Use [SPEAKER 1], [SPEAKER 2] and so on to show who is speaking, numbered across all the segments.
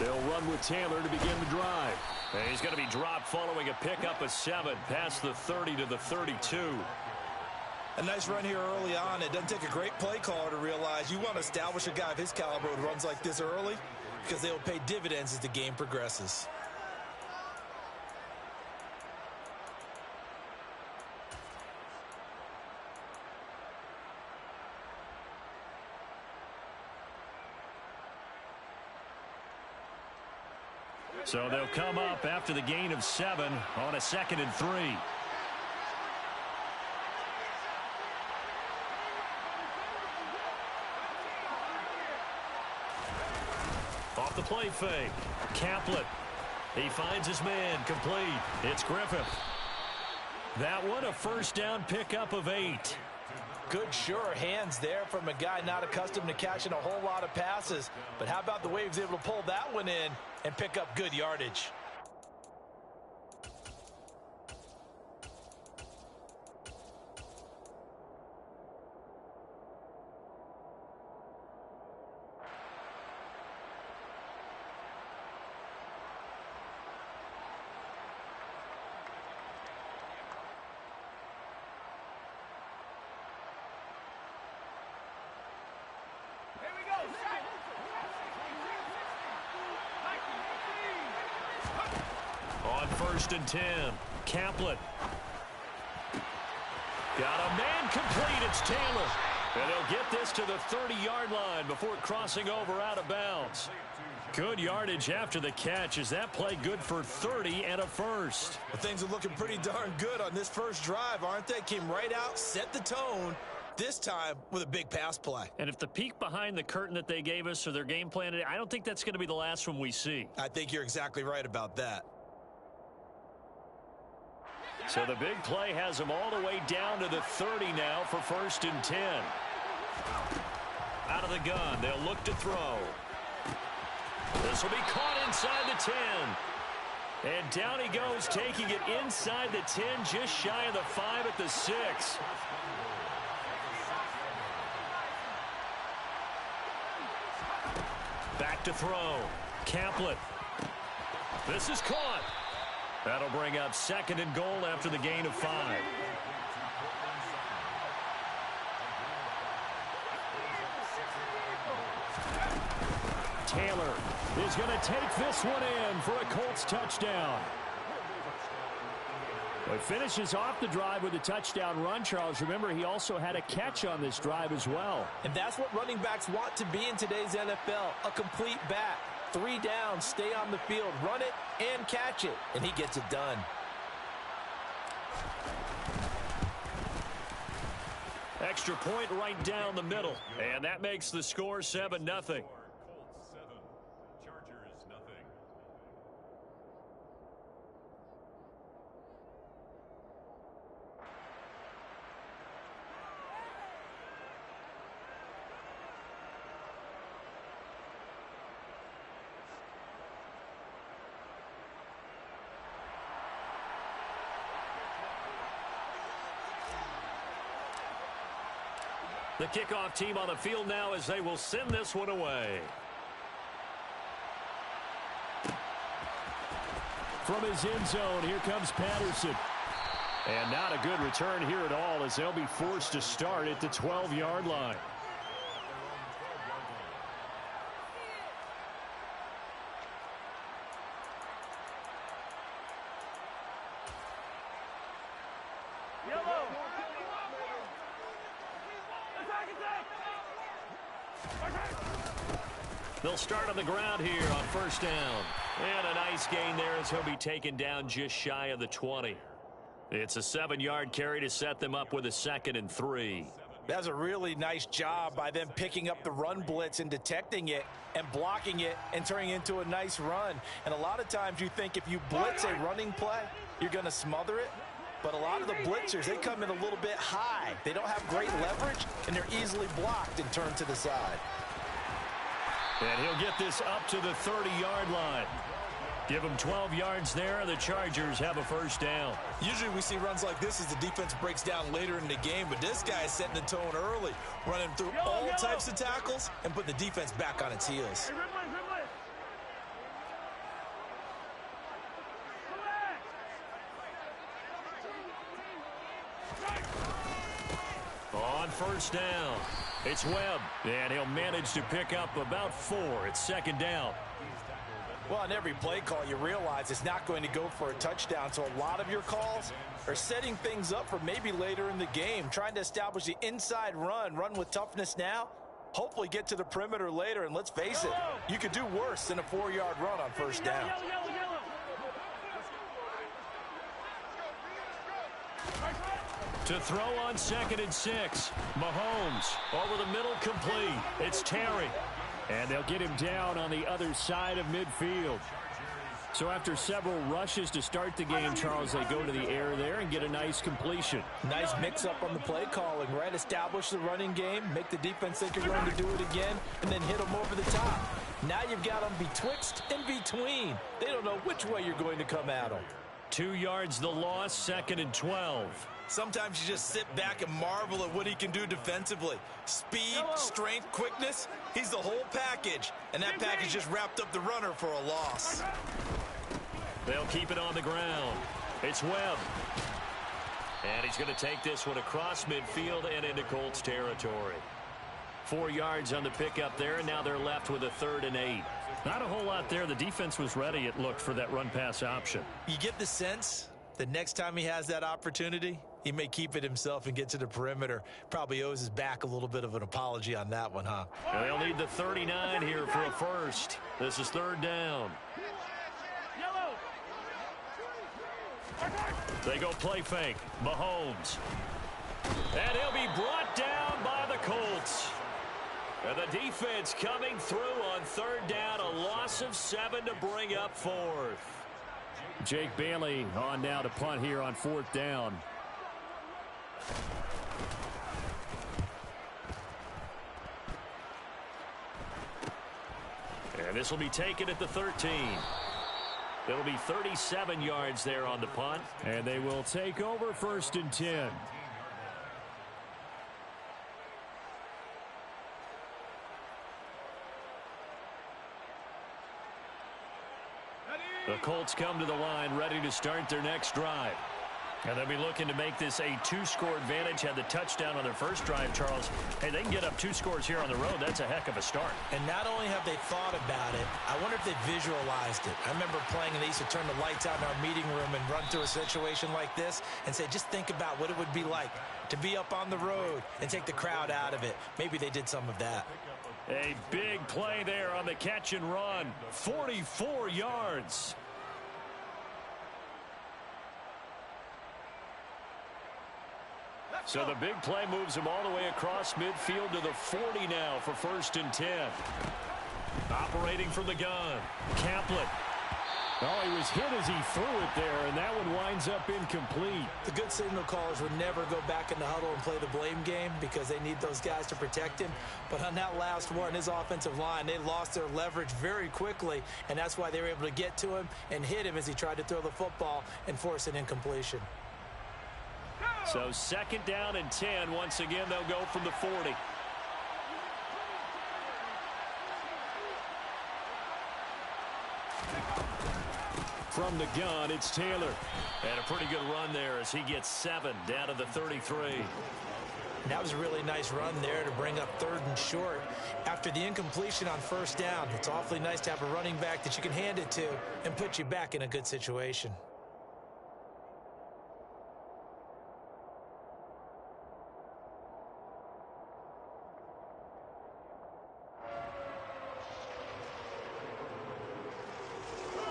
[SPEAKER 1] They'll run with Taylor to begin the drive. And he's going to be dropped following a pickup of 7 past the 30 to the 32.
[SPEAKER 2] A nice run here early on. It doesn't take a great play caller to realize you want to establish a guy of his caliber who runs like this early because they will pay dividends as the game progresses.
[SPEAKER 1] So they'll come up after the gain of 7 on a 2nd and 3. Off the play fake. Caplet. He finds his man. Complete. It's Griffith. That one a first down pickup of 8.
[SPEAKER 2] Good, sure hands there from a guy not accustomed to catching a whole lot of passes. But how about the way he was able to pull that one in and pick up good yardage?
[SPEAKER 1] On 1st and 10, Caplet. Got a man complete. It's Taylor. And he'll get this to the 30-yard line before crossing over out of bounds. Good yardage after the catch. Is that play good for 30 and a first?
[SPEAKER 2] Well, things are looking pretty darn good on this first drive, aren't they? Came right out, set the tone, this time with a big pass play.
[SPEAKER 1] And if the peek behind the curtain that they gave us or their game plan, I don't think that's going to be the last one we see.
[SPEAKER 2] I think you're exactly right about that.
[SPEAKER 1] So the big play has them all the way down to the 30 now for 1st and 10. Out of the gun, they'll look to throw. This will be caught inside the 10. And down he goes, taking it inside the 10, just shy of the 5 at the 6. Back to throw. Caplet. This is caught. That'll bring up 2nd and goal after the gain of 5. Taylor is going to take this one in for a Colts touchdown. Well, he finishes off the drive with a touchdown run, Charles. Remember, he also had a catch on this drive as well.
[SPEAKER 2] And that's what running backs want to be in today's NFL, a complete back. 3 down, stay on the field, run it, and catch it. And he gets it done.
[SPEAKER 1] Extra point right down the middle. And that makes the score 7-0. The kickoff team on the field now as they will send this one away. From his end zone, here comes Patterson. And not a good return here at all as they'll be forced to start at the 12-yard line. They'll start on the ground here on 1st down. And a nice gain there as he'll be taken down just shy of the 20. It's a 7-yard carry to set them up with a 2nd and 3.
[SPEAKER 2] That's a really nice job by them picking up the run blitz and detecting it and blocking it and turning it into a nice run. And a lot of times you think if you blitz a running play, you're going to smother it. But a lot of the blitzers, they come in a little bit high. They don't have great leverage, and they're easily blocked and turned to the side.
[SPEAKER 1] And he'll get this up to the 30-yard line. Give him 12 yards there. The Chargers have a 1st down.
[SPEAKER 2] Usually we see runs like this as the defense breaks down later in the game, but this guy is setting the tone early, running through all types of tackles and putting the defense back on its heels.
[SPEAKER 1] On first down, it's Webb, and he'll manage to pick up about 4. It's second down.
[SPEAKER 2] Well, on every play call, you realize it's not going to go for a touchdown, so a lot of your calls are setting things up for maybe later in the game, trying to establish the inside run with toughness now, hopefully get to the perimeter later, and let's face it, you could do worse than a 4-yard run on first down.
[SPEAKER 1] To throw on 2nd and 6, Mahomes over the middle, complete. It's Terry. And they'll get him down on the other side of midfield. So after several rushes to start the game, Charles, they go to the air there and get a nice completion.
[SPEAKER 2] Nice mix-up on the play calling, right? Establish the running game, make the defense think you're going to do it again, and then hit them over the top. Now you've got them betwixt and between. They don't know which way you're going to come at them.
[SPEAKER 1] 2 yards the loss, 2nd and 12.
[SPEAKER 2] Sometimes you just sit back and marvel at what he can do defensively. Speed, strength, quickness, he's the whole package. And that package just wrapped up the runner for a loss.
[SPEAKER 1] They'll keep it on the ground. It's Webb. And he's going to take this one across midfield and into Colts territory. 4 yards on the pickup there, and now they're left with a 3rd and 8. Not a whole lot there. The defense was ready, it looked, for that run-pass option.
[SPEAKER 2] You get the sense that next time he has that opportunity, he may keep it himself and get to the perimeter. Probably owes his back a little bit of an apology on that one, huh?
[SPEAKER 1] And they'll need the 39 here for a first. This is 3rd down. They go play fake. Mahomes. And he'll be brought down by the Colts. And the defense coming through on 3rd down. A loss of 7 to bring up 4th. Jake Bailey on now to punt here on 4th down. And this will be taken at the 13. It'll be 37 yards there on the punt. And they will take over 1st and 10. The Colts come to the line ready to start their next drive. And they'll be looking to make this a 2-score advantage. Had the touchdown on their first drive, Charles. Hey, they can get up 2 scores here on the road. That's a heck of a start.
[SPEAKER 2] And not only have they thought about it, I wonder if they visualized it. I remember playing, and they used to turn the lights out in our meeting room and run through a situation like this and say, just think about what it would be like to be up on the road and take the crowd out of it. Maybe they did some of that.
[SPEAKER 1] A big play there on the catch and run. 44 yards. So the big play moves him all the way across midfield to the 40 now for 1st and 10. Operating from the gun. Caplet. Oh, he was hit as he threw it there, and that one winds up incomplete.
[SPEAKER 2] The good signal callers would never go back in the huddle and play the blame game because they need those guys to protect him. But on that last one, his offensive line, they lost their leverage very quickly, and that's why they were able to get to him and hit him as he tried to throw the football and force an incompletion.
[SPEAKER 1] So 2nd down and 10. Once again, they'll go from the 40. From the gun, it's Taylor. And a pretty good run there as he gets 7 down to the 33.
[SPEAKER 2] That was a really nice run there to bring up 3rd and short. After the incompletion on 1st down, it's awfully nice to have a running back that you can hand it to and put you back in a good situation.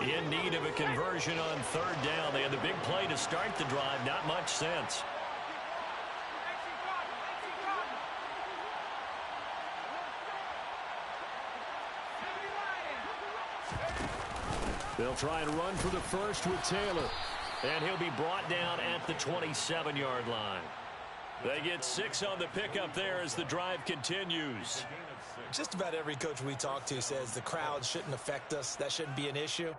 [SPEAKER 1] In need of a conversion on 3rd down. They had the big play to start the drive. Not much sense. They'll try and run for the first with Taylor. And he'll be brought down at the 27-yard line. They get 6 on the pickup there as the drive continues.
[SPEAKER 2] Just about every coach we talk to says the crowd shouldn't affect us. That shouldn't be an issue.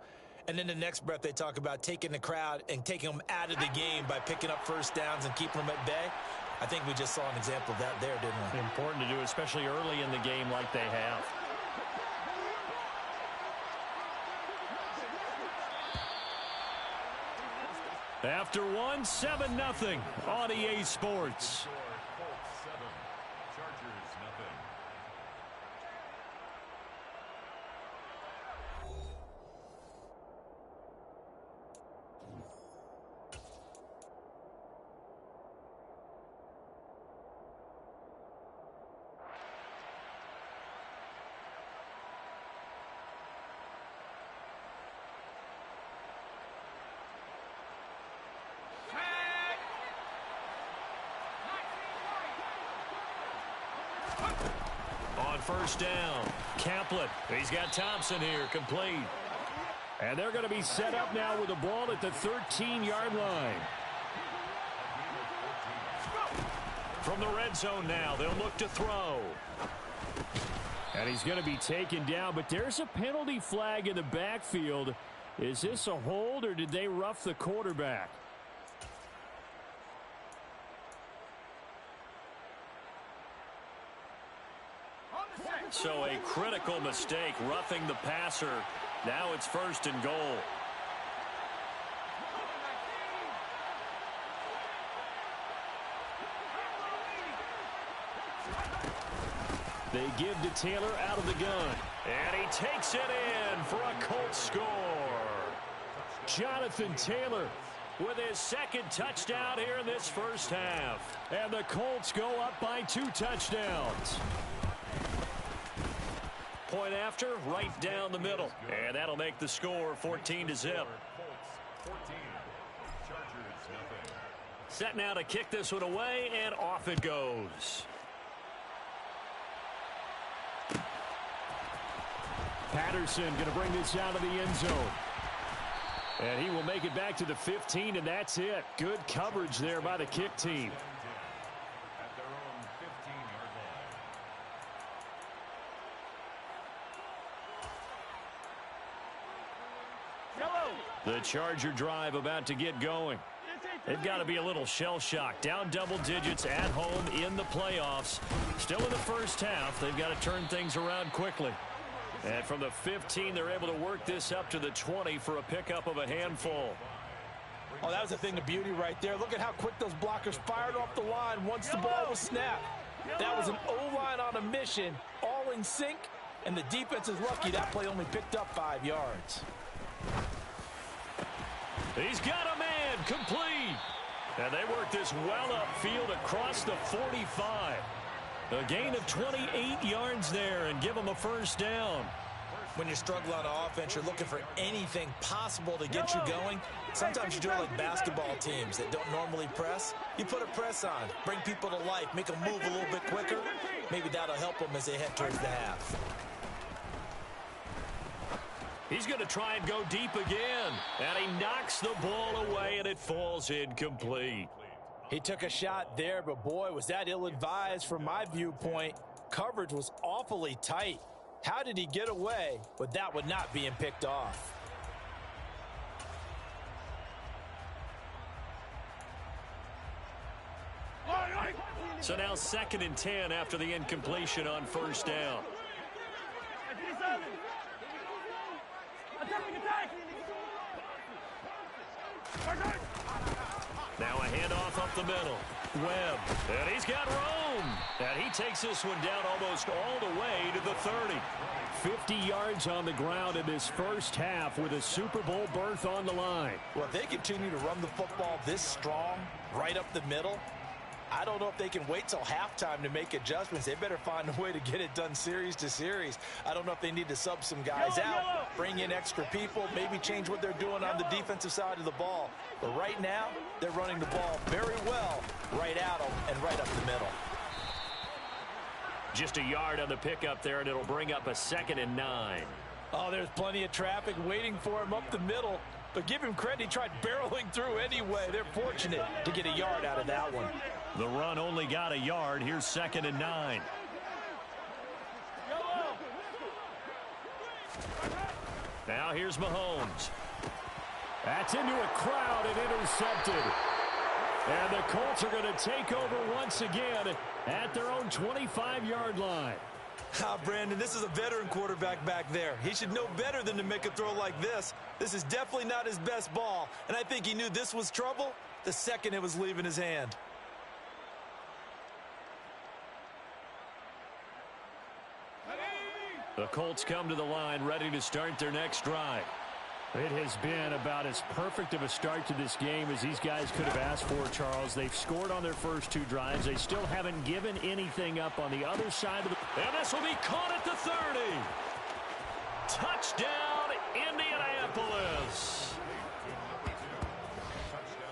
[SPEAKER 2] And then the next breath they talk about taking the crowd and taking them out of the game by picking up 1st downs and keeping them at bay. I think we just saw an example of that there, didn't we?
[SPEAKER 1] Important to do, especially early in the game like they have. After one, 7-0 on EA Sports. On first down, Kaplan. He's got Thompson here, complete. And they're going to be set up now with the ball at the 13-yard line. From the red zone now, they'll look to throw. And he's going to be taken down, but there's a penalty flag in the backfield. Is this a hold, or did they rough the quarterback? So a critical mistake, roughing the passer. Now it's first and goal. They give to Taylor out of the gun. And he takes it in for a Colts score. Jonathan Taylor with his second touchdown here in this first half. And the Colts go up by 2 touchdowns. Point after, right down the middle. And that'll make the score 14-0. Set now to kick this one away, and off it goes. Patterson going to bring this out of the end zone. And he will make it back to the 15, and that's it. Good coverage there by the kick team. The Charger drive about to get going. They've got to be a little shell-shocked. Down double digits at home in the playoffs. Still in the first half. They've got to turn things around quickly. And from the 15, they're able to work this up to the 20 for a pickup of a handful.
[SPEAKER 2] Oh, that was a thing of beauty right there. Look at how quick those blockers fired off the line once the ball was snapped. That was an O-line on a mission, all in sync, and the defense is lucky that play only picked up 5 yards.
[SPEAKER 1] He's got a man, complete. And they work this well upfield across the 45. A gain of 28 yards there and give them a first down.
[SPEAKER 2] When you struggle on offense, you're looking for anything possible to get you going. Sometimes you do it like basketball teams that don't normally press. You put a press on, bring people to life, make them move a little bit quicker. Maybe that'll help them as they head towards the half.
[SPEAKER 1] He's going to try and go deep again. And he knocks the ball away, and it falls incomplete.
[SPEAKER 2] He took a shot there, but boy, was that ill-advised from my viewpoint. Coverage was awfully tight. How did he get away with that one not being picked off?
[SPEAKER 1] So now 2nd and 10 after the incompletion on first down. Now a handoff up the middle. Webb. And he's got Rome. And he takes this one down almost all the way to the 30. 50 yards on the ground in this first half with a Super Bowl berth on the line.
[SPEAKER 2] Well, if they continue to run the football this strong, right up the middle, I don't know if they can wait till halftime to make adjustments. They better find a way to get it done series to series. I don't know if they need to sub some guys out, bring in extra people, maybe change what they're doing on the defensive side of the ball. But right now, they're running the ball very well right at them and right up the middle.
[SPEAKER 1] Just a yard on the pickup there, and it'll bring up a 2nd and 9.
[SPEAKER 2] Oh, there's plenty of traffic waiting for him up the middle. But give him credit, he tried barreling through anyway. They're fortunate to get a yard out of that one.
[SPEAKER 1] The run only got a yard. Here's 2nd and 9. Now here's Mahomes. That's into a crowd and intercepted. And the Colts are going to take over once again at their own 25-yard line.
[SPEAKER 2] Brandon, this is a veteran quarterback back there. He should know better than to make a throw like this. This is definitely not his best ball, and I think he knew this was trouble the second it was leaving his hand.
[SPEAKER 1] The Colts come to the line ready to start their next drive. It has been about as perfect of a start to this game as these guys could have asked for, Charles. They've scored on their first 2 drives. They still haven't given anything up on the other side of the... And this will be caught at the 30. Touchdown, Indianapolis.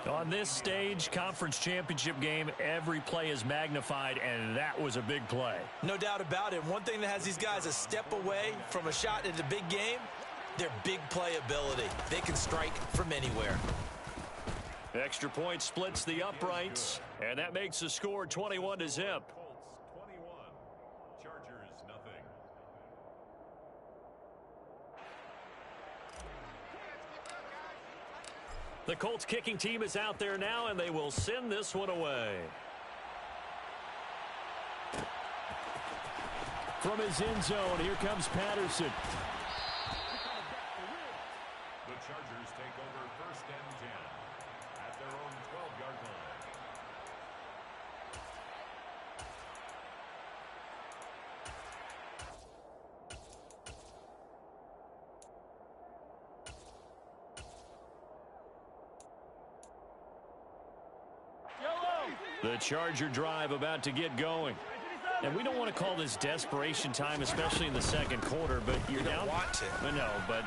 [SPEAKER 1] On this stage, conference championship game, every play is magnified, and that was a big play.
[SPEAKER 2] No doubt about it. One thing that has these guys a step away from a shot at the big game, their big play ability. They can strike from anywhere.
[SPEAKER 1] Extra point splits the uprights, and that makes the score 21-0.
[SPEAKER 3] Colts 21, Chargers nothing.
[SPEAKER 1] The Colts kicking team is out there now, and they will send this one away. From his end zone, here comes Patterson.
[SPEAKER 3] The Chargers take over 1st and 10 at their own 12-yard line.
[SPEAKER 1] The Charger drive about to get going. And we don't want to call this desperation time, especially in the second quarter, but you're down.
[SPEAKER 2] Want to.
[SPEAKER 1] No, but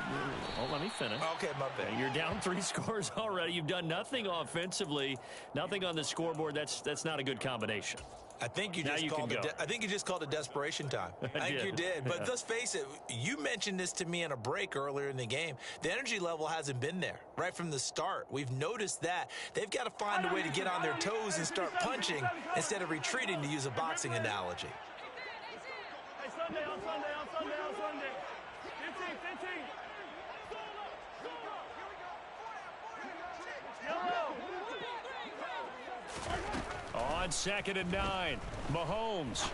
[SPEAKER 1] let me finish.
[SPEAKER 2] Okay, my bad.
[SPEAKER 1] You're down 3 scores already. You've done nothing offensively, nothing on the scoreboard. That's not a good combination.
[SPEAKER 2] I think you just called it desperation time. I think you did. But let's face it, you mentioned this to me in a break earlier in the game. The energy level hasn't been there right from the start. We've noticed that. They've got to find a way to get on their toes and start punching instead of retreating, to use a boxing analogy.
[SPEAKER 4] Hey, Sunday, on Sunday. 15. Yellow.
[SPEAKER 1] On 2nd and 9, Mahomes.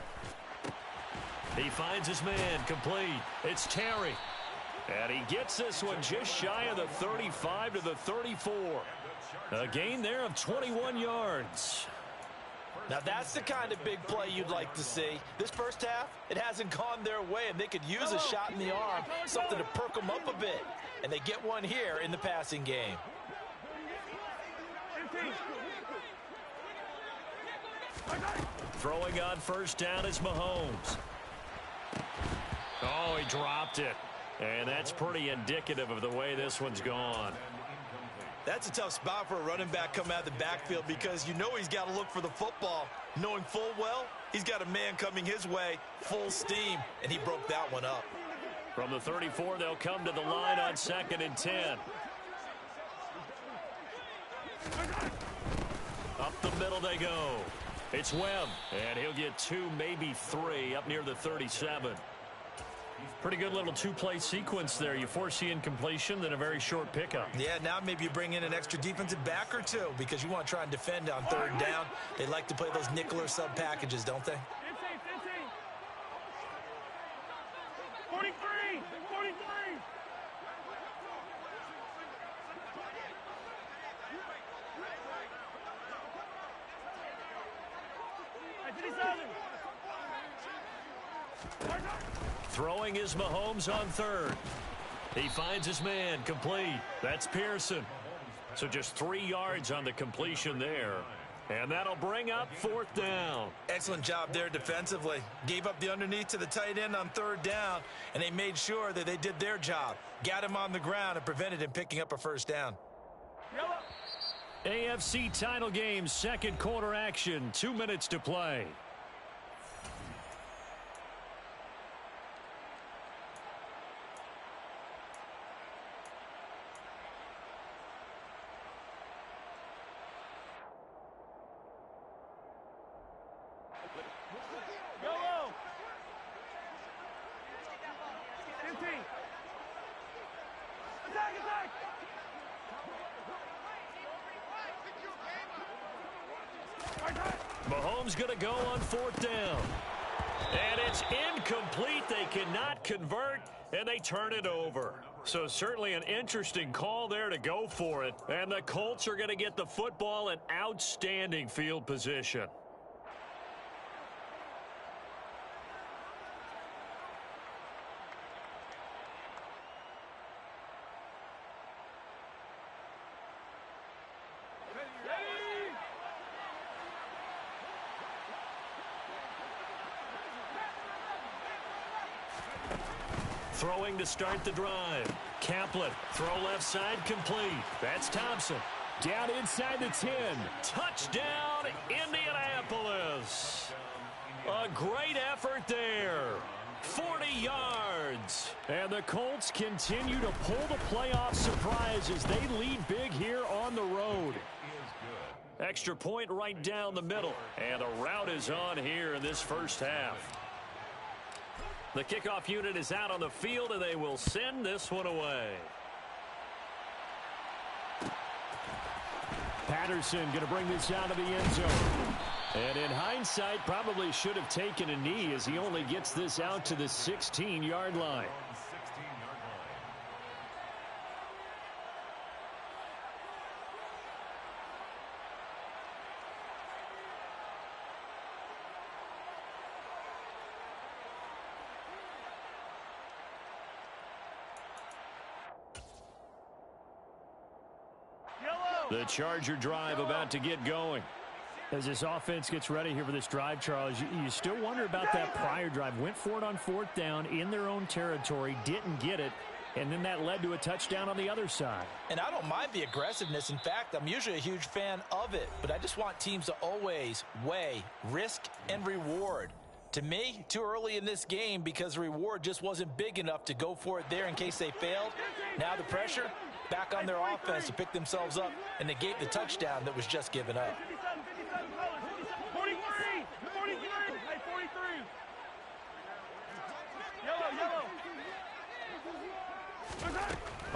[SPEAKER 1] He finds his man, complete. It's Terry. And he gets this one just shy of the 35 to the 34. A gain there of 21 yards.
[SPEAKER 2] Now, that's the kind of big play you'd like to see. This first half, it hasn't gone their way, and they could use a shot in the arm, something to perk them up a bit. And they get one here in the passing game.
[SPEAKER 4] 15.
[SPEAKER 1] Throwing on 1st down is Mahomes. Oh, he dropped it. And that's pretty indicative of the way this one's gone.
[SPEAKER 2] That's a tough spot for a running back coming out of the backfield, because you know he's got to look for the football, knowing full well he's got a man coming his way full steam, and he broke that one up.
[SPEAKER 1] From the 34, they'll come to the line on 2nd and 10. Up the middle they go. It's Webb, and he'll get 2, maybe 3 up near the 37. Pretty good little 2-play sequence there. You foresee incompletion, then a very short pickup.
[SPEAKER 2] Yeah, now maybe you bring in an extra defensive back or 2, because you want to try and defend on 3rd down. They like to play those nickel or sub packages, don't they?
[SPEAKER 4] 15. 43.
[SPEAKER 1] Throwing is Mahomes on 3rd. He finds his man, complete. That's Pearson. So just 3 yards on the completion there. And that'll bring up 4th down.
[SPEAKER 2] Excellent job there defensively. Gave up the underneath to the tight end on 3rd down, and they made sure that they did their job. Got him on the ground and prevented him picking up a 1st down.
[SPEAKER 1] AFC title game, 2nd quarter action. 2 minutes to play.
[SPEAKER 4] Yellow. 15. Attack.
[SPEAKER 1] Mahomes going to go on 4th down. And it's incomplete. They cannot convert, and they turn it over. So certainly an interesting call there to go for it. And the Colts are going to get the football in outstanding field position. Throwing to start the drive. Kaplan, throw left side, complete. That's Thompson. Down inside the 10. Touchdown, Indianapolis. A great effort there. 40 yards. And the Colts continue to pull the playoff surprise as they lead big here on the road. Extra point right down the middle. And a rout is on here in this first half. The kickoff unit is out on the field, and they will send this one away. Patterson going to bring this out of the end zone. And in hindsight, probably should have taken a knee as he only gets this out to the 16-yard line. The Charger drive about to get going. As this offense gets ready here for this drive, Charles, you still wonder about that prior drive. Went for it on fourth down in their own territory, didn't get it, and then that led to a touchdown on the other side.
[SPEAKER 2] And I don't mind the aggressiveness. In fact, I'm usually a huge fan of it, but I just want teams to always weigh risk and reward. To me, too early in this game because the reward just wasn't big enough to go for it there in case they failed. Now the pressure back on their offense to pick themselves up and negate the touchdown that was just given up.
[SPEAKER 4] 43! 43! Hey, 43! Yellow!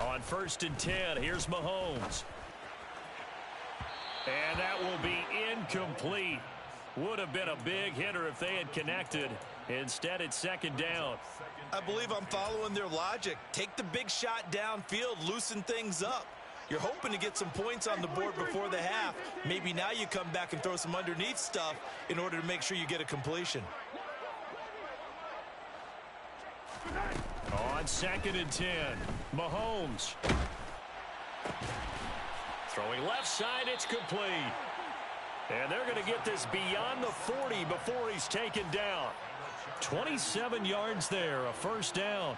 [SPEAKER 1] On 1st and 10, here's Mahomes. And that will be incomplete. Would have been a big hitter if they had connected. Instead, it's 2nd down.
[SPEAKER 2] I believe I'm following their logic. Take the big shot downfield, loosen things up. You're hoping to get some points on the board before the half. Maybe now you come back and throw some underneath stuff in order to make sure you get a completion.
[SPEAKER 1] On 2nd and 10, Mahomes. Throwing left side, it's complete. And they're going to get this beyond the 40 before he's taken down. 27 yards there, a 1st down.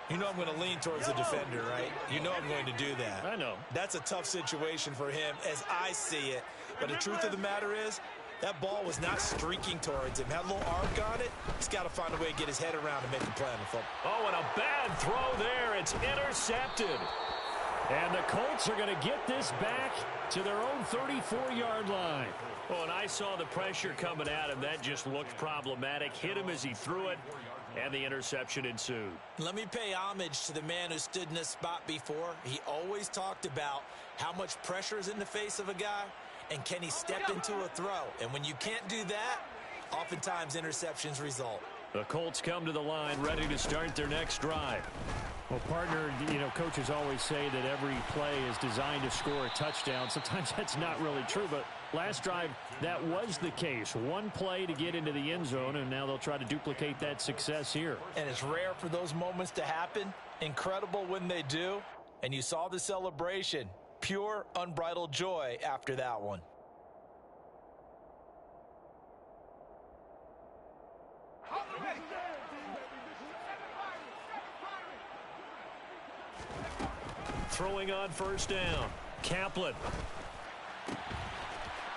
[SPEAKER 2] You know I'm going to lean towards the defender, right? You know I'm going to do that.
[SPEAKER 1] I know.
[SPEAKER 2] That's a tough situation for him as I see it. But the truth of the matter is, that ball was not streaking towards him. Had a little arc on it. He's got to find a way to get his head around and make a play on the football.
[SPEAKER 1] Oh, and a bad throw there. It's intercepted. And the Colts are going to get this back to their own 34-yard line. Oh, and I saw the pressure coming at him. That just looked problematic. Hit him as he threw it, and the interception ensued.
[SPEAKER 2] Let me pay homage to the man who stood in this spot before. He always talked about how much pressure is in the face of a guy, and can he step into a throw. And when you can't do that, oftentimes interceptions result.
[SPEAKER 1] The Colts come to the line ready to start their next drive. Well, partner, coaches always say that every play is designed to score a touchdown. Sometimes that's not really true, but last drive, that was the case. One play to get into the end zone, and now they'll try to duplicate that success here.
[SPEAKER 2] And it's rare for those moments to happen. Incredible when they do. And you saw the celebration. Pure, unbridled joy after that one.
[SPEAKER 1] Throwing on 1st down. Kaplan.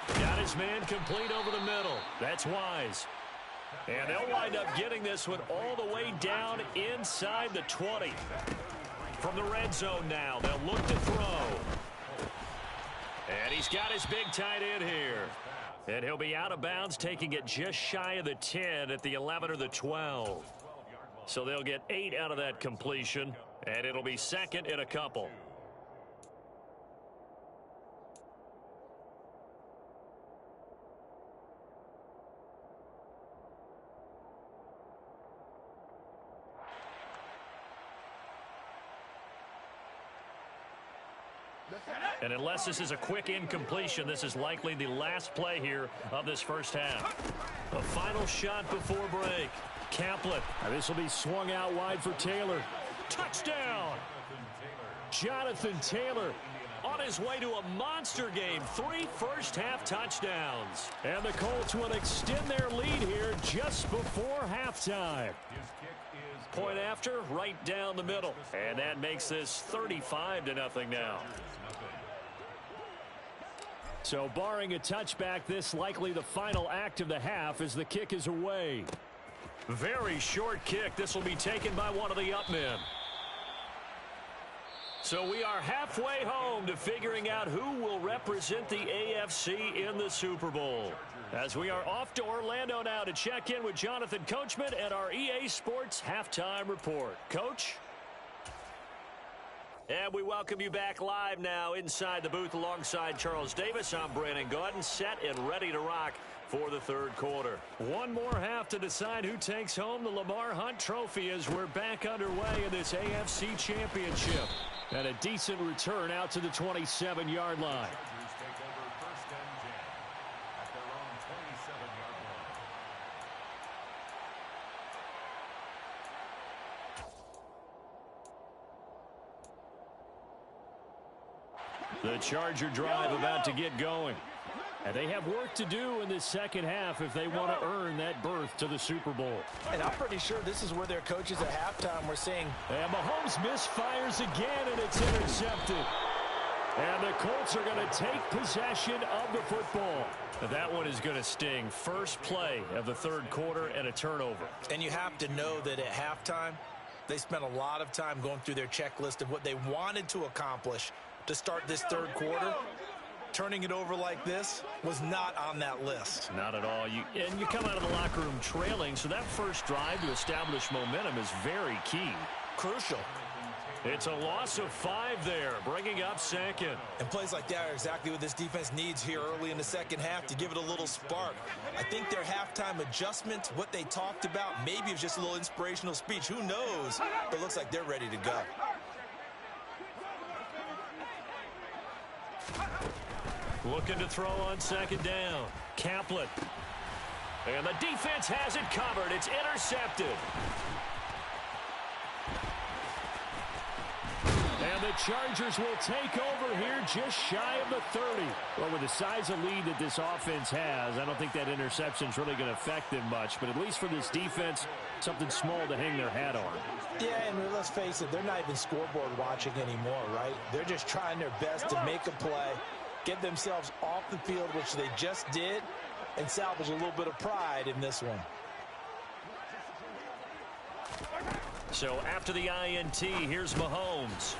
[SPEAKER 1] Got his man complete over the middle. That's Wise. And they'll wind up getting this one all the way down inside the 20. From the red zone now, they'll look to throw. And he's got his big tight end here. And he'll be out of bounds, taking it just shy of the 10 at the 11 or the 12. So they'll get 8 out of that completion, and it'll be 2nd and a couple. And unless this is a quick incompletion, this is likely the last play here of this first half. A final shot before break. Kaplan. This will be swung out wide for Taylor. Touchdown! Jonathan Taylor on his way to a monster game. 3 first-half touchdowns. And the Colts will extend their lead here just before halftime. Point after, right down the middle. And that makes this 35-0 now. So barring a touchback, this likely the final act of the half as the kick is away. Very short kick. This will be taken by one of the up men. So we are halfway home to figuring out who will represent the AFC in the Super Bowl. As we are off to Orlando now to check in with Jonathan Coachman and our EA Sports Halftime Report. Coach? And we welcome you back live now inside the booth alongside Charles Davis. I'm Brandon Gaudin, set and ready to rock for the third quarter. One more half to decide who takes home the Lamar Hunt Trophy as we're back underway in this AFC Championship. And a decent return out to the 27-yard line. The Charger drive about to get going. And they have work to do in this second half if they want to earn that berth to the Super Bowl.
[SPEAKER 2] And I'm pretty sure this is where their coaches at halftime were saying,
[SPEAKER 1] and Mahomes misfires again, and it's intercepted. And the Colts are going to take possession of the football. That one is going to sting. First play of the third quarter and a turnover.
[SPEAKER 2] And you have to know that at halftime, they spent a lot of time going through their checklist of what they wanted to accomplish to start this third quarter. Turning it over like this was not on that list.
[SPEAKER 1] Not at all. You come out of the locker room trailing, so that first drive to establish momentum is very key.
[SPEAKER 2] Crucial.
[SPEAKER 1] It's a loss of 5 there, bringing up second.
[SPEAKER 2] And plays like that are exactly what this defense needs here early in the second half to give it a little spark. I think their halftime adjustments, what they talked about, maybe it was just a little inspirational speech. Who knows? But it looks like they're ready to go.
[SPEAKER 1] Looking to throw on second down. Kaplan. And the defense has it covered. It's intercepted. And the Chargers will take over here just shy of the 30. Well, with the size of lead that this offense has, I don't think that interception is really going to affect them much. But at least for this defense, something small to hang their hat on.
[SPEAKER 2] Yeah, and let's face it, they're not even scoreboard watching anymore, right? They're just trying their best to make a play, get themselves off the field, which they just did, and salvage a little bit of pride in this one.
[SPEAKER 1] So after the INT, here's Mahomes.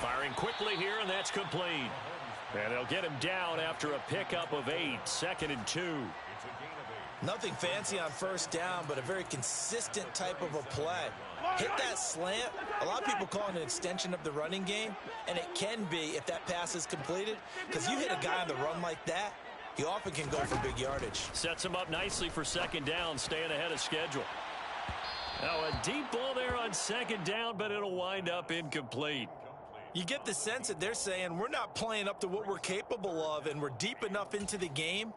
[SPEAKER 1] Firing quickly here, and that's complete. And they'll get him down after a pickup of 8, 2nd and 2.
[SPEAKER 2] Nothing fancy on first down, but a very consistent type of a play. Hit that slant. A lot of people call it an extension of the running game, and it can be if that pass is completed, because you hit a guy on the run like that, he often can go for big yardage.
[SPEAKER 1] Sets him up nicely for second down, staying ahead of schedule. Now a deep ball there on second down, but it'll wind up incomplete.
[SPEAKER 2] You get the sense that they're saying we're not playing up to what we're capable of, and we're deep enough into the game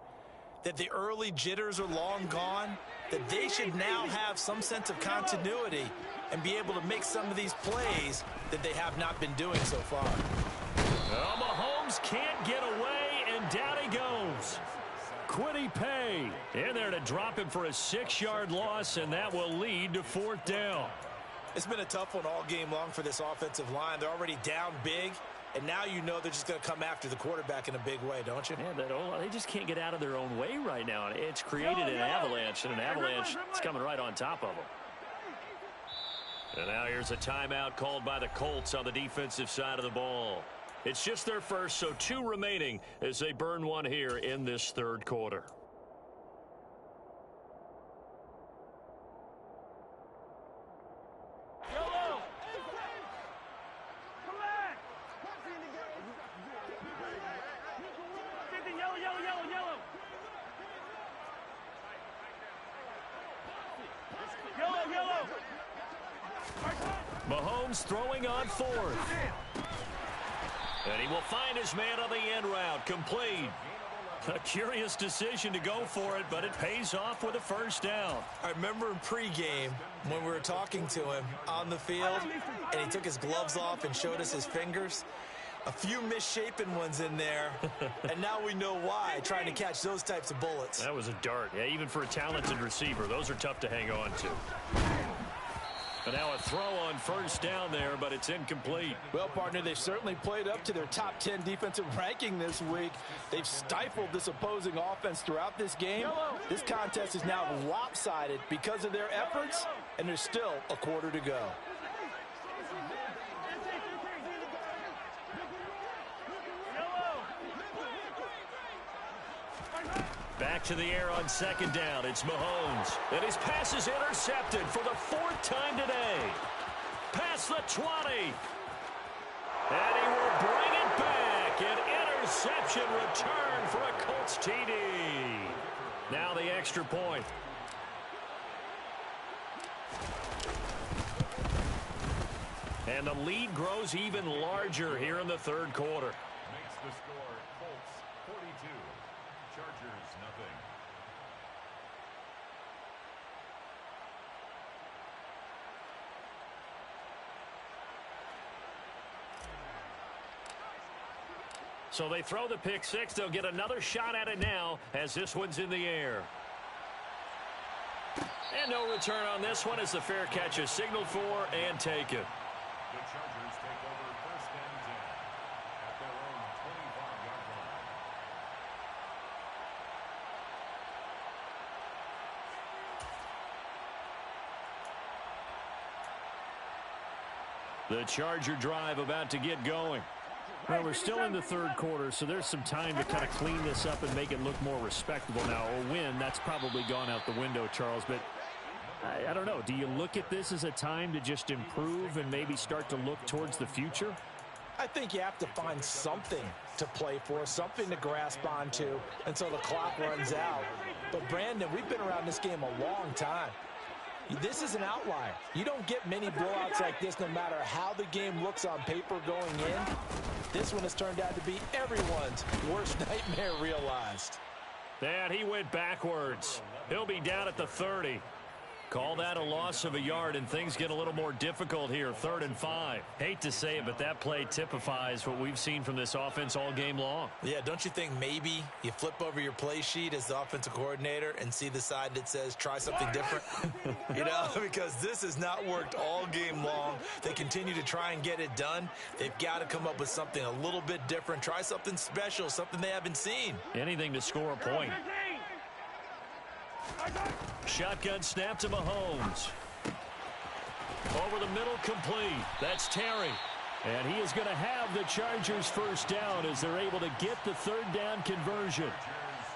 [SPEAKER 2] that the early jitters are long gone, that they should now have some sense of continuity and be able to make some of these plays that they have not been doing so far.
[SPEAKER 1] Well, Mahomes can't get away, and down he goes. Quiddy Pay in there to drop him for a 6-yard loss, and that will lead to 4th down.
[SPEAKER 2] It's been a tough one all game long for this offensive line. They're already down big, and now you know they're just going to come after the quarterback in a big way, don't you?
[SPEAKER 1] Yeah, they just can't get out of their own way right now. It's created an avalanche, and an avalanche is coming right on top of them. And now here's a timeout called by the Colts on the defensive side of the ball. It's just their first, so 2 remaining as they burn one here in this third quarter. Mahomes throwing on 4th. And he will find his man on the end route. Complete. A curious decision to go for it, but it pays off with a first down.
[SPEAKER 2] I remember in pregame when we were talking to him on the field, and he took his gloves off and showed us his fingers. A few misshapen ones in there, and now we know why, trying to catch those types of bullets.
[SPEAKER 1] That was a dart. Yeah, even for a talented receiver, those are tough to hang on to. And now a throw on first down there, but it's incomplete.
[SPEAKER 2] Well, partner, they've certainly played up to their top 10 defensive ranking this week. They've stifled this opposing offense throughout this game. This contest is now lopsided because of their efforts, and there's still a quarter to go.
[SPEAKER 1] Back to the air on second down. It's Mahomes. And his pass is intercepted for the fourth time today. Past the 20. And he will bring it back. An interception return for a Colts TD. Now the extra point. And the lead grows even larger here in the third quarter.
[SPEAKER 3] Makes the score Colts 42. Chargers nothing.
[SPEAKER 1] So they throw the pick six. They'll get another shot at it now as this one's in the air. And no return on this one as the fair catch is signaled for and taken.
[SPEAKER 3] The Chargers take over first and 10 at their own 25-yard line.
[SPEAKER 1] The Charger drive about to get going.
[SPEAKER 5] Well, we're still in the third quarter, so there's some time to kind of clean this up and make it look more respectable now. A win, that's probably gone out the window, Charles, but I don't know. Do you look at this as a time to just improve and maybe start to look towards the future?
[SPEAKER 2] I think you have to find something to play for, something to grasp onto until the clock runs out. But, Brandon, we've been around this game a long time. This is an outlier. You don't get many blowouts like this no matter how the game looks on paper going in. This one has turned out to be everyone's worst nightmare realized.
[SPEAKER 1] And he went backwards. He'll be down at the 30. Call that a loss of a yard, and things get a little more difficult here. 3rd and 5. Hate to say it, but that play typifies what we've seen from this offense all game long.
[SPEAKER 2] Yeah, don't you think maybe you flip over your play sheet as the offensive coordinator and see the side that says try something different? You know, because this has not worked all game long. They continue to try and get it done. They've got to come up with something a little bit different. Try something special, something they haven't seen.
[SPEAKER 1] Anything to score a point. Shotgun snap to Mahomes. Over the middle, complete. That's Terry. And he is going to have the Chargers first down as they're able to get the third down conversion.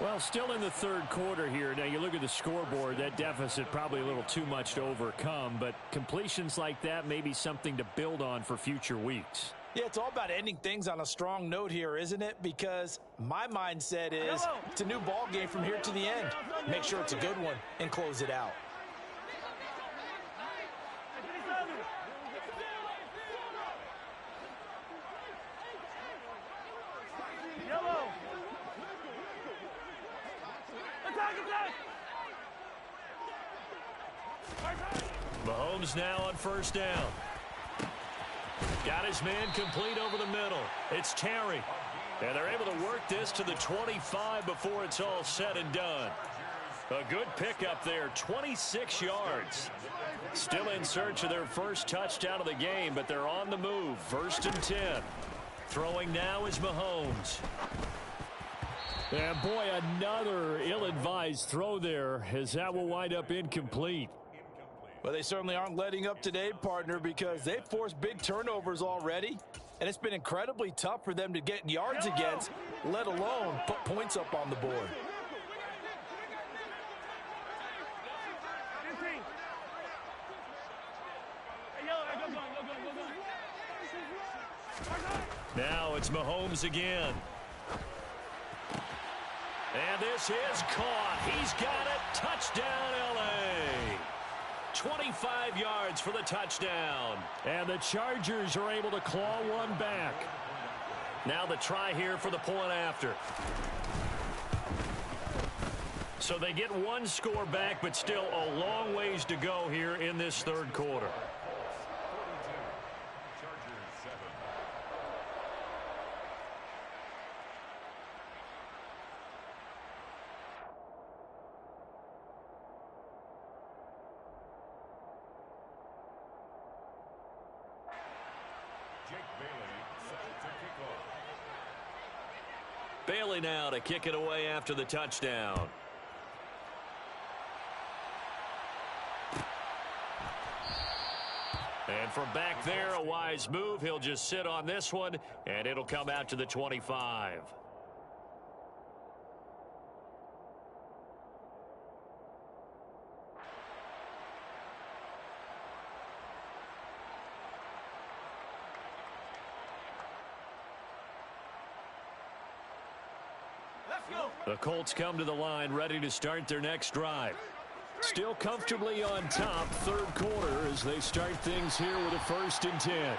[SPEAKER 5] Well, still in the third quarter here. Now, you look at the scoreboard, that deficit probably a little too much to overcome, but completions like that may be something to build on for future weeks.
[SPEAKER 2] Yeah, it's all about ending things on a strong note here, isn't it? Because my mindset is it's a new ball game from here to the end. Make sure it's a good one and close it out.
[SPEAKER 1] Mahomes now on first down. Got his man complete over the middle. It's Terry. And they're able to work this to the 25 before it's all said and done. A good pickup there, 26 yards. Still in search of their first touchdown of the game, but they're on the move. 1st and 10. Throwing now is Mahomes.
[SPEAKER 5] And boy, another ill-advised throw there as that will wind up incomplete.
[SPEAKER 2] Well, they certainly aren't letting up today, partner, because they've forced big turnovers already, and it's been incredibly tough for them to get yards against, let alone put points up on the board.
[SPEAKER 1] Now it's Mahomes again. And this is caught. He's got it. Touchdown, L.A. 25 yards for the touchdown.
[SPEAKER 5] And the Chargers are able to claw one back.
[SPEAKER 1] Now the try here for the point after. So they get one score back, but still a long ways to go here in this third quarter. Bailey now to kick it away after the touchdown. And from back there, a wise move. He'll just sit on this one, and it'll come out to the 25. The Colts come to the line ready to start their next drive. Still comfortably on top, third quarter, as they start things here with a 1st and 10.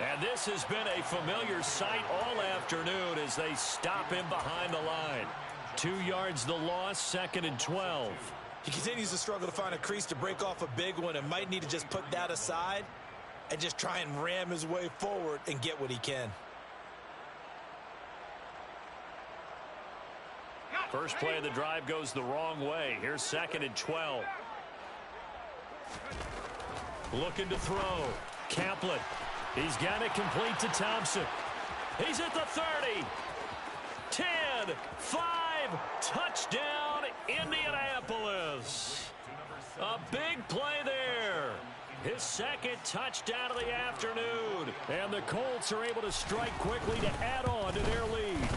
[SPEAKER 1] And this has been a familiar sight all afternoon as they stop him behind the line. 2 yards the loss, 2nd and 12.
[SPEAKER 2] He continues to struggle to find a crease to break off a big one and might need to just put that aside and just try and ram his way forward and get what he can.
[SPEAKER 1] First play of the drive goes the wrong way. Here's 2nd and 12. Looking to throw. Kaplan. He's got it complete to Thompson. He's at the 30. 10, 5, touchdown, Indianapolis. A big play there. His 2nd touchdown of the afternoon. And the Colts are able to strike quickly to add on to their lead.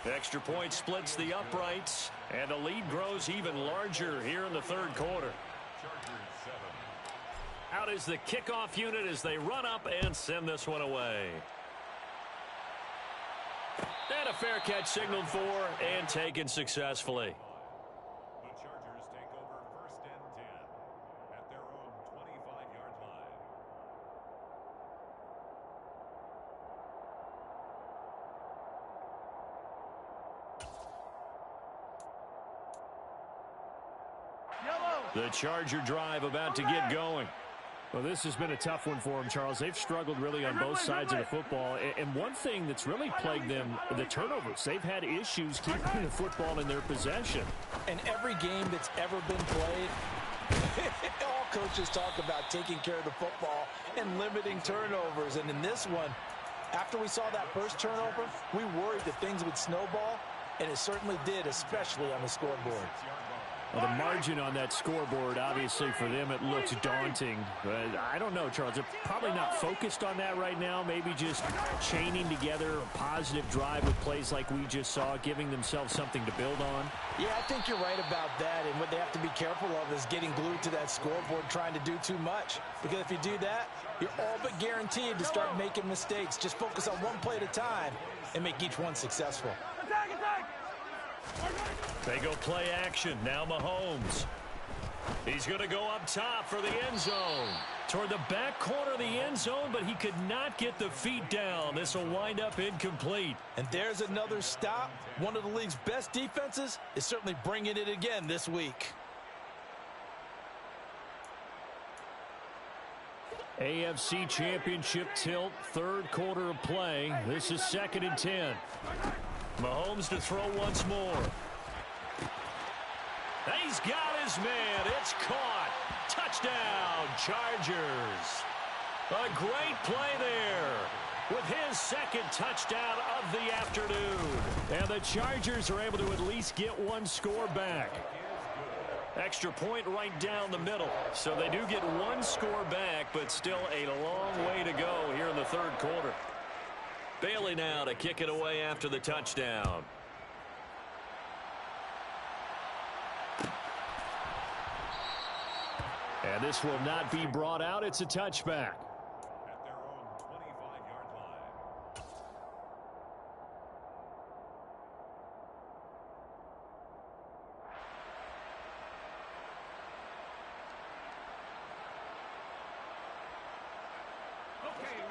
[SPEAKER 1] Extra point splits the uprights, and the lead grows even larger here in the third quarter. Out is the kickoff unit as they run up and send this one away. And a fair catch signaled for and taken successfully.
[SPEAKER 3] The Chargers take over 1st and 10 at their own 25-yard line.
[SPEAKER 1] The Charger drive about to get going.
[SPEAKER 5] Well, this has been a tough one for them, Charles. They've struggled really on both sides of the football. And one thing that's really plagued them, the turnovers. They've had issues keeping the football in their possession.
[SPEAKER 2] And every game that's ever been played, all coaches talk about taking care of the football and limiting turnovers. And in this one, after we saw that first turnover, we worried that things would snowball, and it certainly did, especially on the scoreboard.
[SPEAKER 5] Well, the margin on that scoreboard, obviously, for them, it looks daunting. But I don't know, Charles. They're probably not focused on that right now. Maybe just chaining together a positive drive with plays like we just saw, giving themselves something to build on.
[SPEAKER 2] Yeah, I think you're right about that. And what they have to be careful of is getting glued to that scoreboard trying to do too much. Because if you do that, you're all but guaranteed to start making mistakes. Just focus on one play at a time and make each one successful.
[SPEAKER 4] Attack, attack!
[SPEAKER 1] They go play action. Now Mahomes. He's going to go up top for the end zone. Toward the back corner of the end zone, but he could not get the feet down. This will wind up incomplete.
[SPEAKER 2] And there's another stop. One of the league's best defenses is certainly bringing it again this week.
[SPEAKER 5] AFC Championship tilt, third quarter of play. This is 2nd and 10.
[SPEAKER 1] Mahomes to throw once more. He's got his man. It's caught. Touchdown, Chargers. A great play there with his 2nd touchdown of the afternoon. And the Chargers are able to at least get one score back. Extra point right down the middle. So they do get one score back, but still a long way to go here in the third quarter. Bailey now to kick it away after the touchdown. And this will not be brought out. It's a touchback.
[SPEAKER 3] At their own 25-yard line.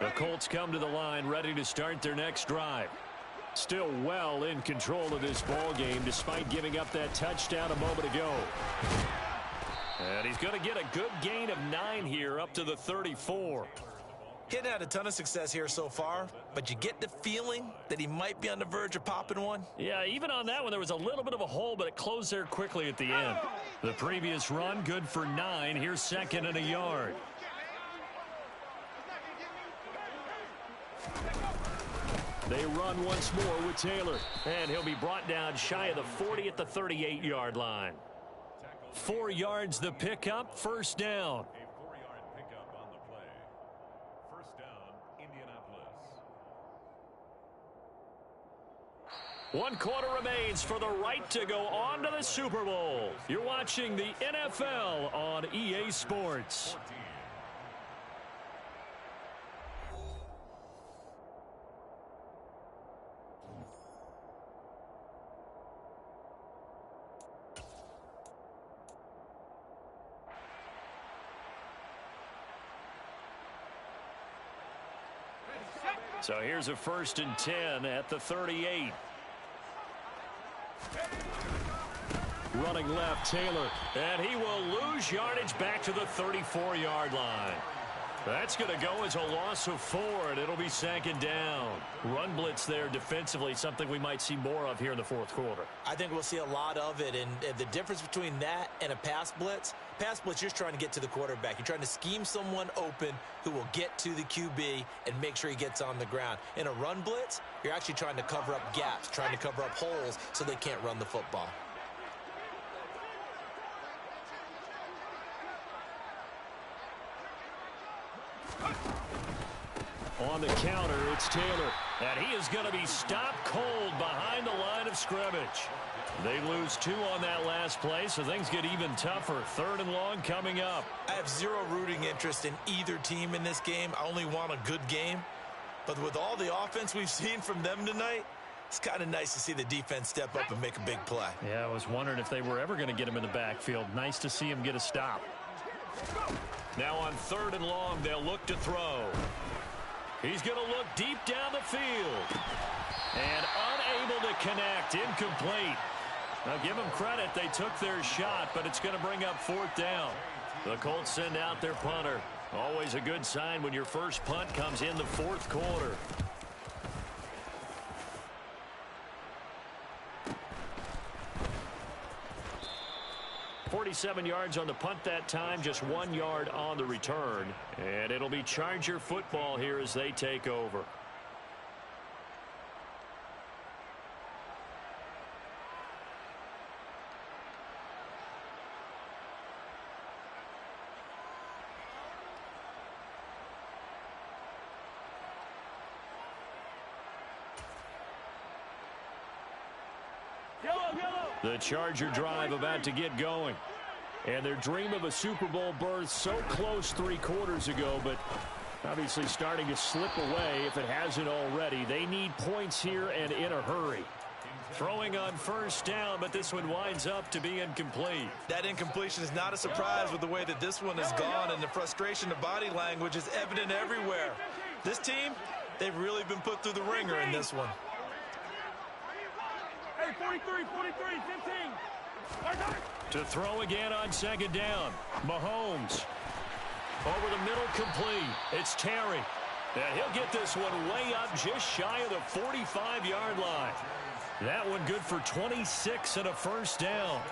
[SPEAKER 1] The Colts come to the line ready to start their next drive. Still well in control of this ball game despite giving up that touchdown a moment ago. And he's going to get a good gain of 9 here up to the 34.
[SPEAKER 2] He hadn't had a ton of success here so far, but you get the feeling that he might be on the verge of popping one.
[SPEAKER 1] Yeah, even on that one, there was a little bit of a hole, but it closed there quickly at the end. The previous run, good for 9. Here's 2nd and a yard. They run once more with Taylor, and he'll be brought down shy of the 40 at the 38-yard line. 4 yards the pickup, first down.
[SPEAKER 3] A 4-yard pickup on the play. First down, Indianapolis.
[SPEAKER 1] 1 quarter remains for the right to go on to the Super Bowl. You're watching the NFL on EA Sports. So here's a 1st and 10 at the 38. Running left, Taylor. And he will lose yardage back to the 34-yard line. That's going to go as a loss of 4, and it'll be 2nd down. Run blitz there defensively, something we might see more of here in the 4th quarter.
[SPEAKER 2] I think we'll see a lot of it, and the difference between that and a pass blitz, you're just trying to get to the quarterback. You're trying to scheme someone open who will get to the QB and make sure he gets on the ground. In a run blitz, you're actually trying to cover up gaps, trying to cover up holes so they can't run the football.
[SPEAKER 1] On the counter, it's Taylor. And he is going to be stopped cold behind the line of scrimmage. They lose 2 on that last play, so things get even tougher. 3rd and long coming up.
[SPEAKER 2] I have zero rooting interest in either team in this game. I only want a good game. But with all the offense we've seen from them tonight, it's kind of nice to see the defense step up and make a big play.
[SPEAKER 1] Yeah, I was wondering if they were ever going to get him in the backfield. Nice to see him get a stop. Now on 3rd and long, they'll look to throw. He's going to look deep down the field. And unable to connect. Incomplete. Now give them credit. They took their shot, but it's going to bring up 4th down. The Colts send out their punter. Always a good sign when your first punt comes in the 4th quarter. .47 yards on the punt that time, just 1 yard on the return. And it'll be Charger football here as they take over. The Charger drive about to get going. And their dream of a Super Bowl berth so close 3 quarters ago, but obviously starting to slip away if it hasn't already. They need points here and in a hurry. Throwing on 1st down, but this one winds up to be incomplete.
[SPEAKER 2] That incompletion is not a surprise with the way that this one has gone, and the frustration of body language is evident everywhere. This team, they've really been put through the ringer in this one.
[SPEAKER 4] Hey, 43, 43, 15.
[SPEAKER 1] To throw again on 2nd down. Mahomes. Over the middle, complete. It's Terry. And he'll get this one way up just shy of the 45-yard line. That one good for 26 and a 1st down.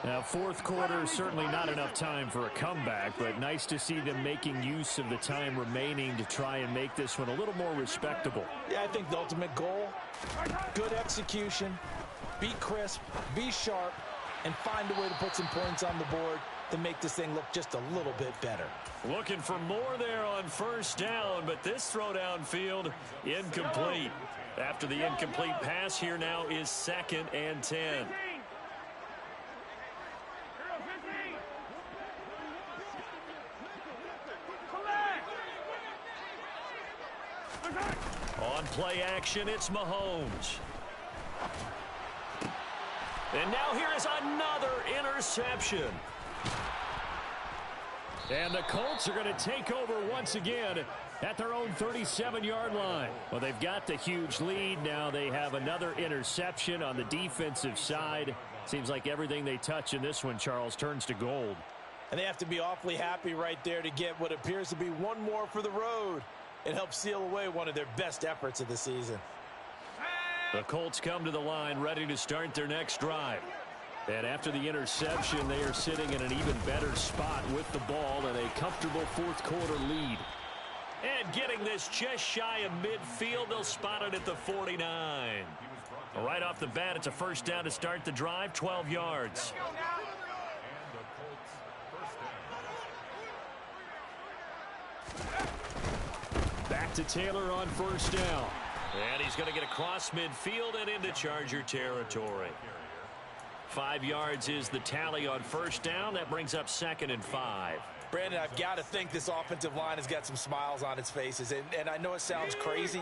[SPEAKER 1] Now, 4th quarter, certainly not enough time for a comeback, but nice to see them making use of the time remaining to try and make this one a little more respectable.
[SPEAKER 2] Yeah, I think the ultimate goal, good execution, be crisp, be sharp, and find a way to put some points on the board to make this thing look just a little bit better.
[SPEAKER 1] Looking for more there on 1st down, but this throw downfield incomplete. After the incomplete pass, here now is 2nd and 10. On play action, it's Mahomes. And now here is another interception. And the Colts are going to take over once again at their own 37-yard line. Well, they've got the huge lead. Now they have another interception on the defensive side. Seems like everything they touch in this one, Charles, turns to gold.
[SPEAKER 2] And they have to be awfully happy right there to get what appears to be one more for the road. It helps seal away one of their best efforts of the season.
[SPEAKER 1] The Colts come to the line ready to start their next drive. And after the interception, they are sitting in an even better spot with the ball and a comfortable fourth quarter lead. And getting this just shy of midfield, they'll spot it at the 49. Right off the bat, it's a first down to start the drive, 12 yards. Back to Taylor on first down. And he's going to get across midfield and into Charger territory. 5 yards is the tally on first down. That brings up 2nd and 5.
[SPEAKER 2] Brandon, I've got to think this offensive line has got some smiles on its faces. And I know it sounds crazy,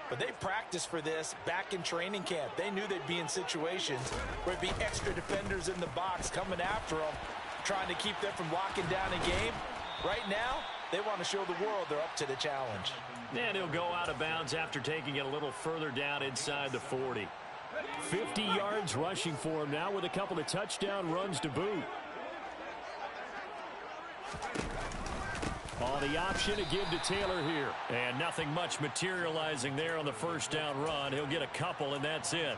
[SPEAKER 2] but they practiced for this back in training camp. They knew they'd be in situations where there'd be extra defenders in the box coming after them, trying to keep them from locking down a game. Right now, they want to show the world they're up to the challenge.
[SPEAKER 1] And he'll go out of bounds after taking it a little further down inside the 40. 50 yards rushing for him now with a couple of touchdown runs to boot. On the option to give to Taylor here. And nothing much materializing there on the first down run. He'll get a couple, and that's it.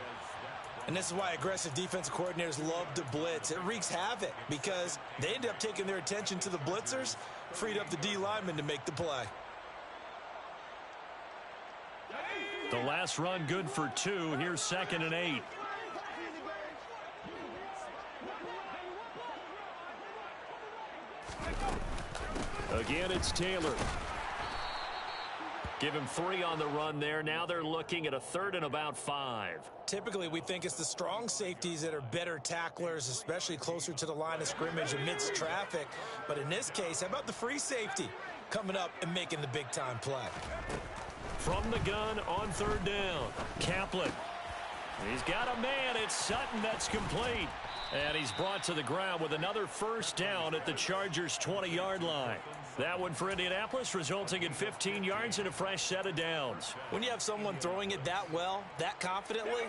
[SPEAKER 2] And this is why aggressive defensive coordinators love to blitz. It wreaks havoc because they end up taking their attention to the blitzers, freed up the D lineman to make the play.
[SPEAKER 1] The last run good for 2. Here's 2nd and 8. Again, it's Taylor. Give him 3 on the run there. Now they're looking at a 3rd and about 5.
[SPEAKER 2] Typically, we think it's the strong safeties that are better tacklers, especially closer to the line of scrimmage amidst traffic. But in this case, how about the free safety coming up and making the big-time play?
[SPEAKER 1] From the gun on 3rd down, Kaplan. He's got a man. It's Sutton that's complete. And he's brought to the ground with another first down at the Chargers' 20-yard line. That one for Indianapolis, resulting in 15 yards and a fresh set of downs.
[SPEAKER 2] When you have someone throwing it that well, that confidently,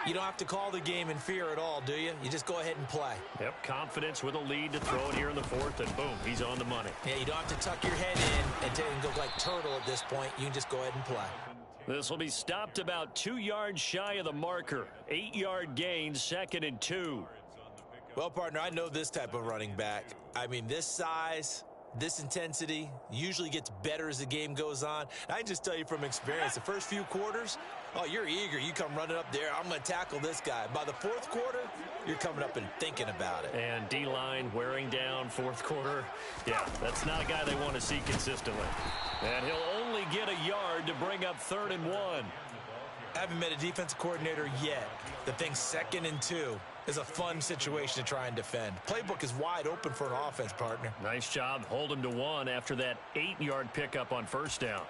[SPEAKER 2] you don't have to call the game in fear at all, do you? You just go ahead and play.
[SPEAKER 1] Yep, confidence with a lead to throw it here in the 4th, and boom, he's on the money.
[SPEAKER 2] Yeah, you don't have to tuck your head in and go like turtle at this point. You can just go ahead and play.
[SPEAKER 1] This will be stopped about 2 yards shy of the marker. 8-yard gain, 2nd and 2.
[SPEAKER 2] Well, partner, I know this type of running back. I mean, this size, this intensity usually gets better as the game goes on. I can just tell you from experience, the first few quarters, oh, you're eager. You come running up there. I'm going to tackle this guy. By the 4th quarter, you're coming up and thinking about it.
[SPEAKER 1] And D-line wearing down 4th quarter. Yeah, that's not a guy they want to see consistently. And he'll only get a yard to bring up 3rd and 1.
[SPEAKER 2] I haven't met a defensive coordinator yet that thinks 2nd and 2 is a fun situation to try and defend. Playbook is wide open for an offense, partner.
[SPEAKER 1] Nice job holding to 1 after that 8-yard pickup on first down.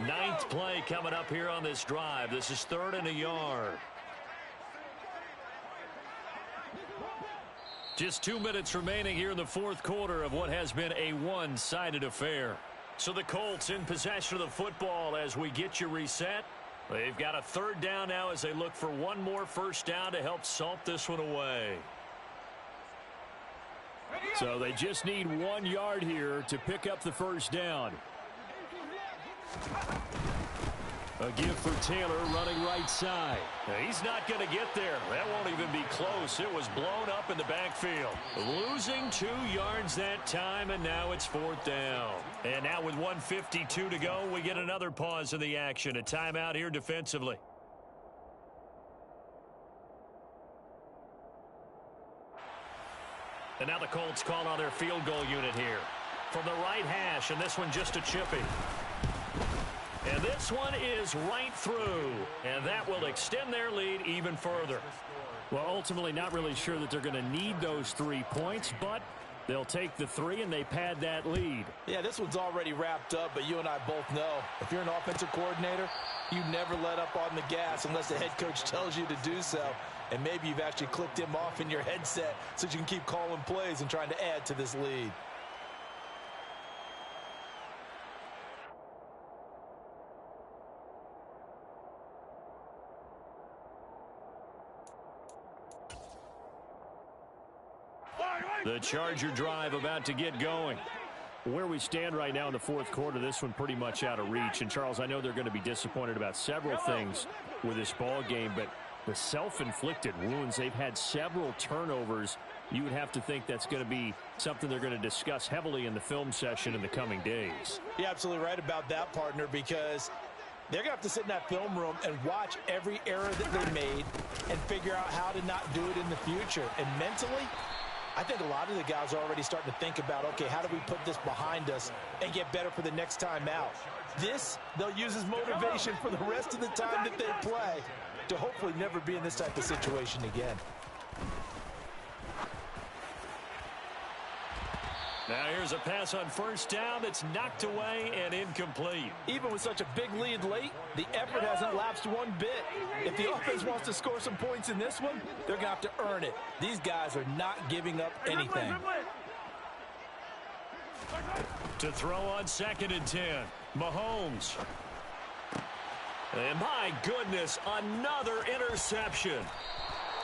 [SPEAKER 1] Ninth play coming up here on this drive. This is 3rd and a yard. Just 2 minutes remaining here in the 4th quarter of what has been a one-sided affair. So the Colts in possession of the football as we get you reset. They've got a 3rd down now as they look for one more first down to help salt this one away. So they just need 1 yard here to pick up the first down. A give for Taylor running right side. Now, he's not going to get there. That won't even be close. It was blown up in the backfield. Losing 2 yards that time, and now it's 4th down. And now with 1:52 to go, we get another pause in the action. A timeout here defensively. And now the Colts call on their field goal unit here. From the right hash, and this one just a chippy. And this one is right through, and that will extend their lead even further. Well, ultimately not really sure that they're going to need those 3 points, but
[SPEAKER 5] They'll take the 3, and they pad that lead.
[SPEAKER 2] Yeah, this one's already wrapped up, but you and I both know if you're an offensive coordinator, you never let up on the gas unless the head coach tells you to do so. And maybe you've actually clicked him off in your headset so you can keep calling plays and trying to add to this lead.
[SPEAKER 1] The Charger drive about to get going.
[SPEAKER 5] Where we stand right now in the fourth quarter, this one pretty much out of reach. And, Charles, I know they're going to be disappointed about several things with this ball game, but the self-inflicted wounds, they've had several turnovers. You would have to think that's going to be something they're going to discuss heavily in the film session in the coming days.
[SPEAKER 2] You're absolutely right about that, partner, because they're going to have to sit in that film room and watch every error that they made and figure out how to not do it in the future. And mentally, I think a lot of the guys are already starting to think about, okay, how do we put this behind us and get better for the next time out? This, they'll use as motivation for the rest of the time that they play to hopefully never be in this type of situation again.
[SPEAKER 1] Now here's a pass on first down that's knocked away and incomplete.
[SPEAKER 2] Even with such a big lead late, the effort hasn't lapsed one bit. If the offense wants to score some points in this one, they're going to have to earn it. These guys are not giving up anything.
[SPEAKER 1] To throw on 2nd and 10, Mahomes. And my goodness, another interception.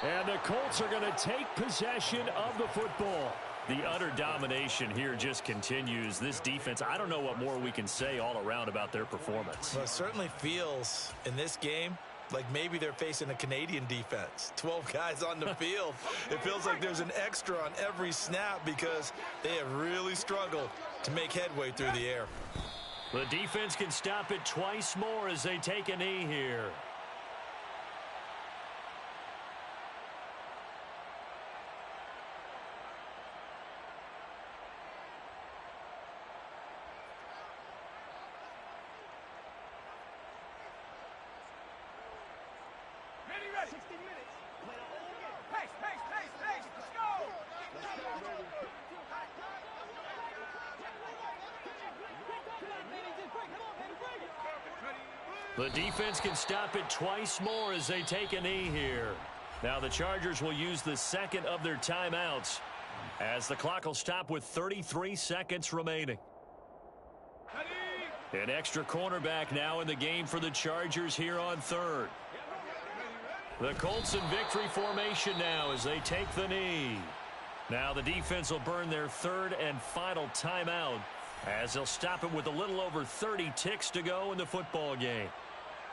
[SPEAKER 5] And the Colts are going to take possession of the football.
[SPEAKER 1] The utter domination here just continues. This defense, I don't know what more we can say all around about their performance.
[SPEAKER 2] Well, it certainly feels in this game like maybe they're facing a Canadian defense. 12 guys on the field. It feels like there's an extra on every snap because they have really struggled to make headway through the air.
[SPEAKER 1] The defense can stop it twice more as they take a knee here. The defense can stop it twice more as they take a knee here. Now the Chargers will use the second of their timeouts as the clock will stop with 33 seconds remaining. An extra cornerback now in the game for the Chargers here on 3rd. The Colts in victory formation now as they take the knee. Now the defense will burn their 3rd and final timeout as they'll stop it with a little over 30 ticks to go in the football game.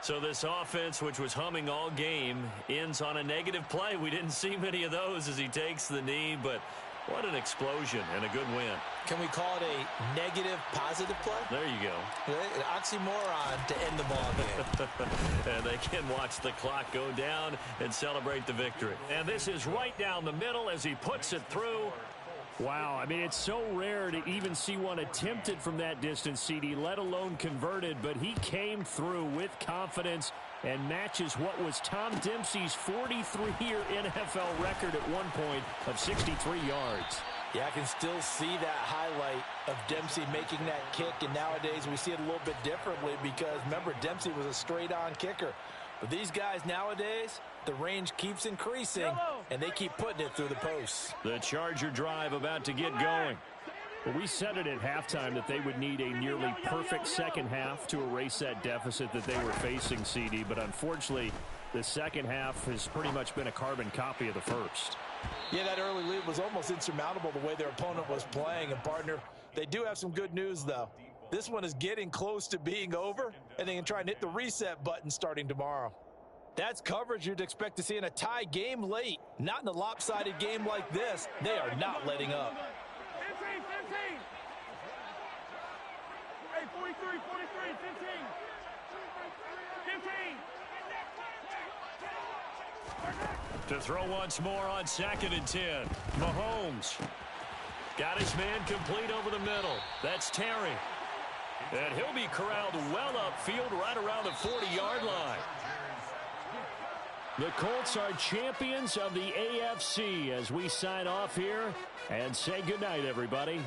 [SPEAKER 1] So this offense, which was humming all game, ends on a negative play. We didn't see many of those as he takes the knee, but what an explosion and a good win.
[SPEAKER 2] Can we call it a negative positive play?
[SPEAKER 1] There you go.
[SPEAKER 2] An oxymoron to end the ball game.
[SPEAKER 1] And they can watch the clock go down and celebrate the victory. And this is right down the middle as he puts it through.
[SPEAKER 5] Wow, I mean, it's so rare to even see one attempted from that distance, CD, let alone converted, but he came through with confidence and matches what was Tom Dempsey's 43-year NFL record at one point of 63 yards.
[SPEAKER 2] Yeah, I can still see that highlight of Dempsey making that kick, and nowadays we see it a little bit differently because, remember, Dempsey was a straight-on kicker. But these guys nowadays, the range keeps increasing, and they keep putting it through the posts.
[SPEAKER 1] The Charger drive about to get going.
[SPEAKER 5] Well, we said it at halftime that they would need a nearly perfect second half to erase that deficit that they were facing, CD. But unfortunately, the second half has pretty much been a carbon copy of the first.
[SPEAKER 2] Yeah, that early lead was almost insurmountable the way their opponent was playing. And, partner, they do have some good news, though. This one is getting close to being over, and they can try and hit the reset button starting tomorrow. That's coverage you'd expect to see in a tie game late. Not in a lopsided game like this. They are not letting up.
[SPEAKER 4] 15, 15. Hey, 43, 43, 15. 15.
[SPEAKER 1] To throw once more on 2nd and 10. Mahomes got his man complete over the middle. That's Terry. And he'll be corralled well upfield right around the 40-yard line. The Colts are champions of the AFC as we sign off here and say goodnight, everybody.